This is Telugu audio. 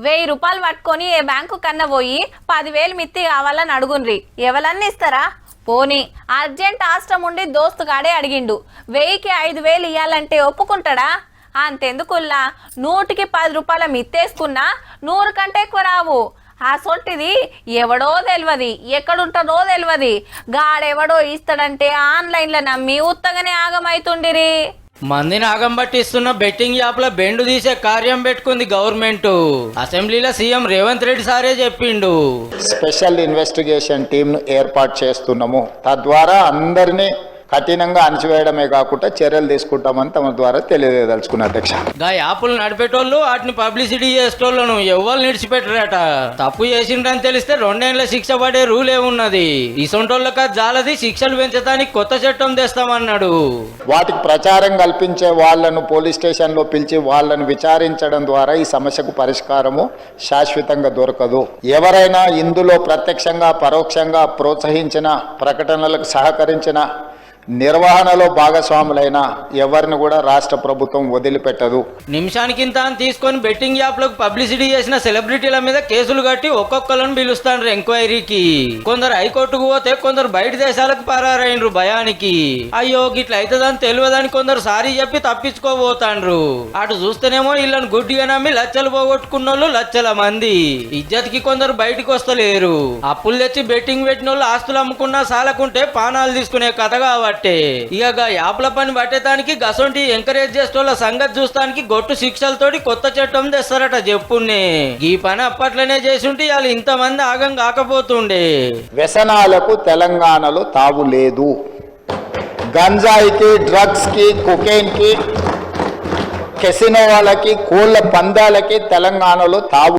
1000 రూపాయలు పట్టుకొని ఏ బ్యాంకు కన్నా పోయి 10,000 మిత్తి కావాలని అడుగుండ్రి. ఎవరన్నా ఇస్తారా? పోనీ అర్జెంట్ ఆస్ట్రం ఉండి దోస్తుగాడే అడిగిండు. 1000కి 5,000 ఇయ్యాలంటే ఒప్పుకుంటాడా? అంతెందుకుల్లా 100కి 10 రూపాయల మిత్తేసుకున్నా 100 కంటే ఎక్కువ రావు. ఆ సొంటిది ఎవడో తెలియదు, ఎక్కడుంటాడో తెలియదు. గాడెవడో ఇస్తాడంటే ఆన్లైన్లో నమ్మి ఉత్తగానే ఆగమైతుండిరి. మందిని ఆగం పట్టిస్తున్న బెట్టింగ్ యాప్ల బెండు తీసే కార్యం పెట్టుకుంది గవర్నమెంట్. అసెంబ్లీలో సీఎం రేవంత్ రెడ్డి సారే చెప్పిండు, స్పెషల్ ఇన్వెస్టిగేషన్ టీంను ఏర్పాటు చేస్తున్నాము. తద్వారా అందరినీ కఠినంగా అణచివేయడమే కాకుండా చర్యలు తీసుకుంటామని తమ ద్వారా తెలియదలుచుకున్న అధ్యక్ష. గా యాప్లు నడిపేటోళ్ళు వాటిని పబ్లిసిటీ చేసేటోళ్ళను ఎవ్వరు నిడిచిపెట్టరట. తప్పు చేసిండ్రని తెలిస్తే 2 ఏళ్ల శిక్ష పడే రూలే ఉన్నది. ఇసొంటోళ్ళక జాలది శిక్షలు పెంచడానికి కొత్త చట్టం తెస్తామన్నాడు. వాటికి ప్రచారం కల్పించే వాళ్లను పోలీస్ స్టేషన్లో పిలిచి వాళ్లను విచారించడం ద్వారా ఈ సమస్యకు పరిష్కారము శాశ్వతంగా దొరకదు. ఎవరైనా ఇందులో ప్రత్యక్షంగా పరోక్షంగా ప్రోత్సహించిన, ప్రకటనలకు సహకరించిన, నిర్వహణలో భాగస్వాములైన ఎవరిని కూడా రాష్ట్ర ప్రభుత్వం వదిలిపెట్టదు. నిమిషానికింత అని తీసుకొని బెట్టింగ్ యాప్లకు పబ్లిసిటీ చేసిన సెలబ్రిటీల మీద కేసులు కట్టి ఒక్కొక్కలను పిలుస్తాండ్రు ఎంక్వైరీకి. కొందరు హైకోర్టుకు పోతే కొందరు బయట దేశాలకు పరారైనరు భయానికి. అయ్యో గిట్ల అవుతుందని తెలియదని కొందరు సారీ చెప్పి తప్పించుకోబోతాండ్రు. అటు చూస్తేనేమో ఇళ్ళను గుడ్డిగా నమ్మి లచ్చలు పోగొట్టుకున్నోళ్ళు లచ్చల మంది. ఇజ్జత్కి కొందరు బయటకు వస్తలేరు. అప్పులు తెచ్చి బెట్టింగ్ పెట్టిన వాళ్ళు ఆస్తులు అమ్ముకున్నా సాలకుంటే పానాలు తీసుకునే కథ కావాలి. ఇక యాప్ల పని పట్టేదానికి గసొంటి ఎంకరేజ్ చేసేటోళ్ళ సంగతి చూస్తానికి గొట్టు శిక్షలతోటి కొత్త చట్టం తెస్తారట. చెప్పున్నే ఈ పని అప్పట్లోనే చేసుంటే వాళ్ళు ఇంతమంది ఆగం కాకపోతుండే. వ్యసనాలకు తెలంగాణలో తావు లేదు. గంజాయికి, డ్రగ్స్ కి, కొకైన్ కి, కెసినో వాళ్ళకి, కోళ్ల పందాలకి తెలంగాణలో తావు